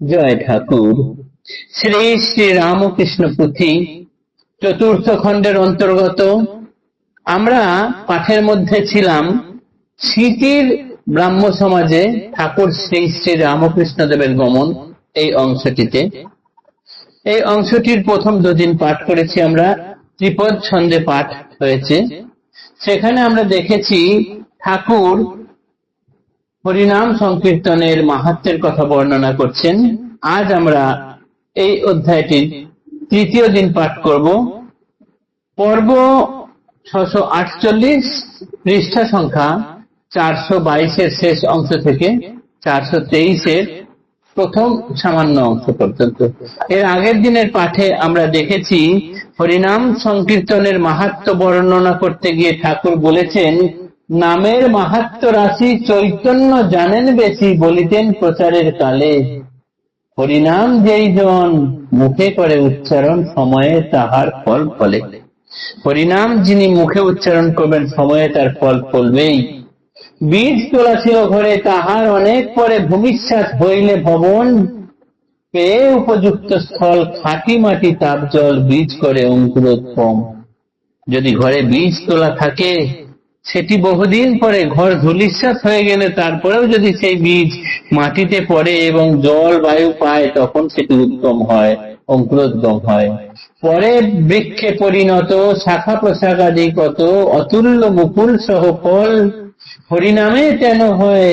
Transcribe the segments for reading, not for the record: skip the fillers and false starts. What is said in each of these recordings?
জয় ঠাকুর। শ্রী শ্রী রামকৃষ্ণ পুঁথি চতুর্থ খণ্ডের অন্তর্গত আমরা পাঠের মধ্যে ছিলাম স্মৃতির ব্রাহ্ম সমাজে ঠাকুর শ্রী শ্রী রামকৃষ্ণ দেবের গমন। এই অংশটিতে এই অংশটির প্রথম দুদিন পাঠ করেছি আমরা, ত্রিপদ ছন্দে পাঠ হয়েছে। সেখানে আমরা দেখেছি ঠাকুর হরিনাম সংকীর্তনের মাহাত্ম্যের কথা বর্ণনা করছেন। আজ আমরা এই অধ্যায়টির তৃতীয় দিন পাঠ করব। পর্ব 648, পৃষ্ঠা সংখ্যা 422-এর শেষ অংশ থেকে 423-এর প্রথম সামান্য অংশ পর্যন্ত। এর আগের দিনের পাঠে আমরা দেখেছি হরিনাম সংকীর্তনের মাহাত্ম্য বর্ণনা করতে গিয়ে ঠাকুর বলেছেন, নামের মাহাত্ম্য রাশি চৈতন্য জানেন বেশি, বলিতেন প্রচারের কালে। হরিনাম যেই জন মুখে করে উচ্চারণ, সময়ে তাহার ফল ফলে। হরিনাম যিনি মুখে উচ্চারণ করবেন, সময়ে তার ফল ফলবেই। বীজ তোলা ছিল ঘরে, তাহার অনেক পরে ভূমিষ্যাৎ হইলে ভবন পেয়ে উপযুক্ত স্থল, খাঁটি মাটি তাপ জল বীজ করে অঙ্কুরোৎপম। যদি ঘরে বীজ তোলা থাকে, সেটি বহুদিন পরে ঘর ধূলিসাৎ হয়ে গেলে তারপরেও যদি সেই বীজ মাটিতে পড়ে এবং জল বায়ু পায়, তখন সেটি উত্তম হয়, অঙ্কুরোদ্গম হয়। পরে বৃক্ষে পরিণত, শাখা প্রশাখাদি কত, অতুল্য মুকুল সহ ফল। হরিনামে কেন হয়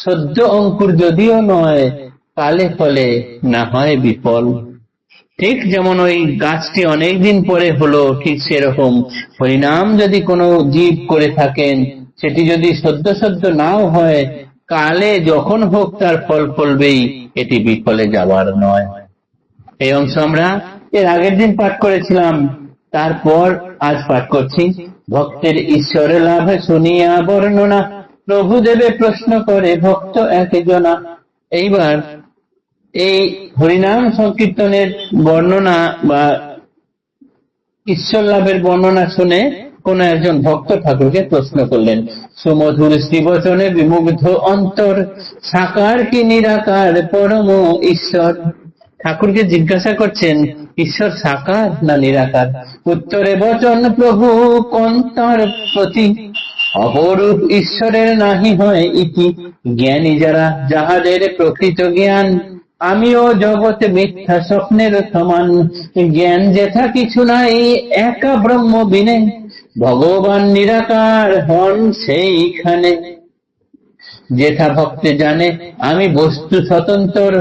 সদ্য অঙ্কুর যদিও নয়, কালে ফলে না হয় বিফল। ঠিক যেমন ওই গাছটি অনেকদিন পরে হলো, ঠিক সেরকম হরিনাম যদি কোনো জীব করে থাকেন, সেটি যদি সদ্য সদ্য নাও হয়, কালে যখন হোক তার ফল ফলবেই, এটি বিফলে যাবার নয়। এই অংশ আমরা এর আগের দিন পাঠ করেছিলাম। তারপর আজ পাঠ করছি। ভক্তের ঈশ্বর লাভে শুনিয়া বর্ণনা, প্রভু দেবে প্রশ্ন করে ভক্ত একজনা। এইবার এই হরিনাম সংকীর্তনের বর্ণনা বা ঈশ্বর লাভের বর্ণনা শুনে কোন একজন ভক্ত ঠাকুরকে প্রশ্ন করলেন। সুমধুর শ্রীবচনে বিমুগ্ধ অন্তর, সাকার কি নিরাকার পরম ঈশ্বর। ঠাকুরকে জিজ্ঞাসা করছেন, ঈশ্বর সাকার না নিরাকার? উত্তরে বচন প্রভু কন্তার প্রতি, অপরূপ ঈশ্বরের নাহি হয় ইতি। জ্ঞানী যারা যাহাদের প্রকৃত জ্ঞান, আমিও জগতে মিথ্যা স্বপ্নের সমান। জ্ঞান যেথা কিছু নাই একা ব্রহ্ম বিনে, ভগবান নিরাকার হন সেইখানে। যেথা ভক্তে জানে আমি বস্তু স্বতন্ত্র,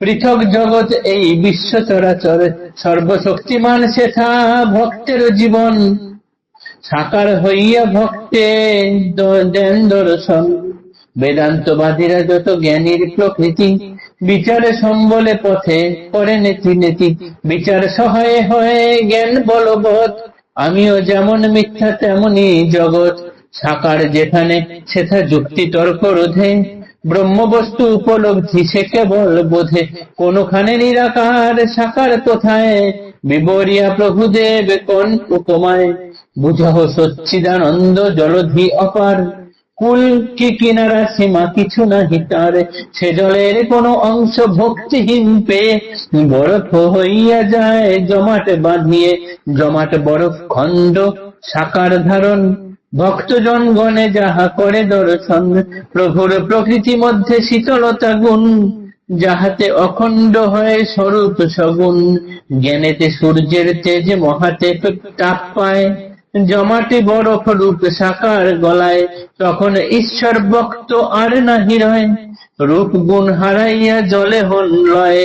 পৃথক জগৎ এই বিশ্ব চরাচর। সর্বশক্তিমান সেথা ভক্তের জীবন, সাকার হইয়া ভক্তে দেন দর্শন। বেদান্তবাদীরা যত জ্ঞানীর প্রকৃতি, বিচারে সম্বলে পথে করে নেতি নেতি। বিচার সহায় হয়ে জ্ঞান বলবৎ, আমিও যেমন মিথ্যা তেমনি জগৎ। সাকার যেখানে সেথা যুক্তি তর্ক রোধে, ব্রহ্মবস্তু উপলব্ধি সে কেবল বোধে। কোনখানে নিরাকার সাকার কোথায়, বিবরিয়া প্রভুদেব কোন উপমায়। বুঝাও সচ্চিদানন্দ জলধি অপার, কুল কি কিনারা সীমা কিছু নাহি তার। সে জলের কোনো অংশ ভক্তিহীন পেয়ে, বরফ হইয়া যায় জমাট বাঁধিয়ে। জমাট বরফ খণ্ড সাকার ধারণ, ভক্তজন গণে যাহা করে দর্শন। প্রভুর প্রকৃতি মধ্যে শীতলতা গুণ, যাহাতে অখণ্ড হয় স্বরূপ সগুণ। জ্ঞানেতে সূর্যের তেজ মহাতে তাপ পায়, জমাটে বরফ রূপ সাকার গলায়। তখন ঈশ্বর ভক্ত আর নাহি রয়, রূপ গুণ হারাইয়া জলে হন লয়।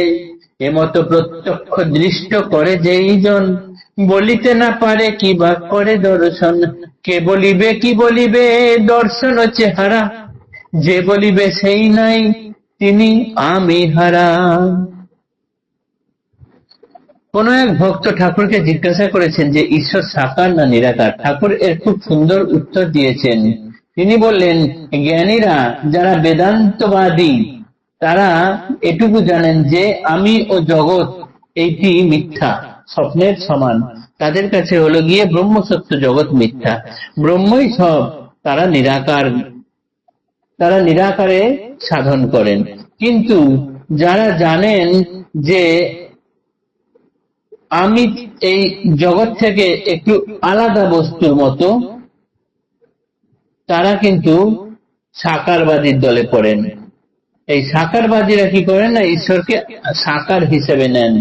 এমত প্রত্যক্ষ দৃষ্ট করে যেই জন, বলিতে না পারে কি বা করে দর্শন। কে বলিবে কি বলিবে দর্শন চেহারা, যে বলিবে সেই নাই তিনি আমি হারা। কোন এক ভক্ত ঠাকুরকে জিজ্ঞাসা করেছেন যে ঈশ্বর সাকার না নিরাকার। ঠাকুর এর খুব সুন্দর উত্তর দিয়েছেন। তিনি বললেন, জ্ঞানীরা যারা বেদান্তবাদী, তারা এটুকু জানেন যে আমি ও জগৎ এইটি মিথ্যা, স্বপ্নের সমান। তাদের কাছে হলো গিয়ে ব্রহ্ম সত্য, জগৎ মিথ্যা, ব্রহ্মই সব। তারা নিরাকার, তারা নিরাকারে সাধন করেন। কিন্তু যারা জানেন যে আমি এই জগৎ থেকে একটু আলাদা বস্তুর মতো, তারা কিন্তু সাকারবাদীর দলে পড়েন। এই সাকারবাদীরা কি করেন না, ঈশ্বরকে সাকার হিসেবে নেন।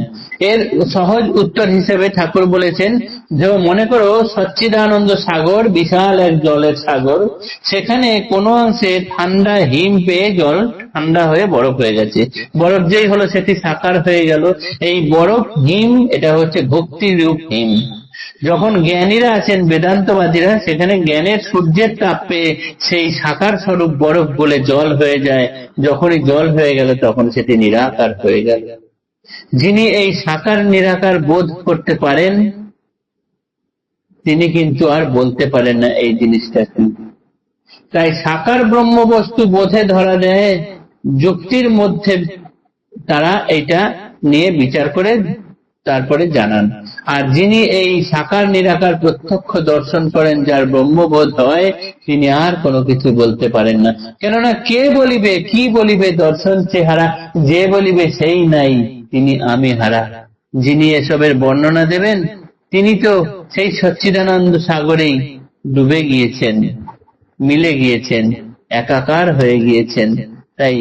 এর সহজ উত্তর হিসেবে ঠাকুর বলেছেন যে মনে করো সচ্চিদানন্দ সাগর বিশাল এক জলের সাগর, সেখানে কোনো অংশে ঠান্ডা হিম পেয়ে জল ঠান্ডা হয়ে বরফ হয়ে গেছে, বরফ যেই হলো সেটি সাকার হয়ে গেল। এই বরফ হিম, এটা হচ্ছে ভক্তি রূপ হিম। যখন জ্ঞানীরা আছেন বেদান্তবাদীরা, সেখানে জ্ঞানের সূর্যের তাপ পেয়ে সেই সাকার স্বরূপ বরফ গলে জল হয়ে যায়। যখনই জল হয়ে গেল তখন সেটি নিরাকার হয়ে গেল। যিনি এই সাকার নিরাকার বোধ করতে পারেন, তিনি কিন্তু আর বলতে পারেন না এই জিনিসটা কি। তাই সাকার ব্রহ্ম বস্তু বোধে ধরা দেয়, যুক্তির মধ্যে তারা এটা নিয়ে বিচার করে তারপরে জানান। আর যিনি এই সাকার নিরাকার প্রত্যক্ষ দর্শন করেন, যার ব্রহ্মবোধ হয়, তিনি আর কোনো কিছু বলতে পারেন না। কেননা কে বলিবে, কি বলিবে দর্শন চেহারা, যে বলিবে সেই নাই, তিনি আমি হারা। যিনি এসবের বর্ণনা দেবেন, তিনি তো সেই সচ্চিদানন্দ সাগরেই ডুবে গিয়েছেন, মিলে গিয়েছেন, একাকার হয়ে গিয়েছেন। তাই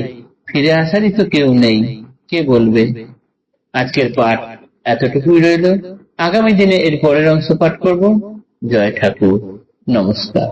ফিরে আসারই তো কেউ নেই, কে বলবে। আজকের পাঠ এতটুকুই রইল, আগামী দিনে এর পরের অংশ পাঠ করব। জয় ঠাকুর, নমস্কার।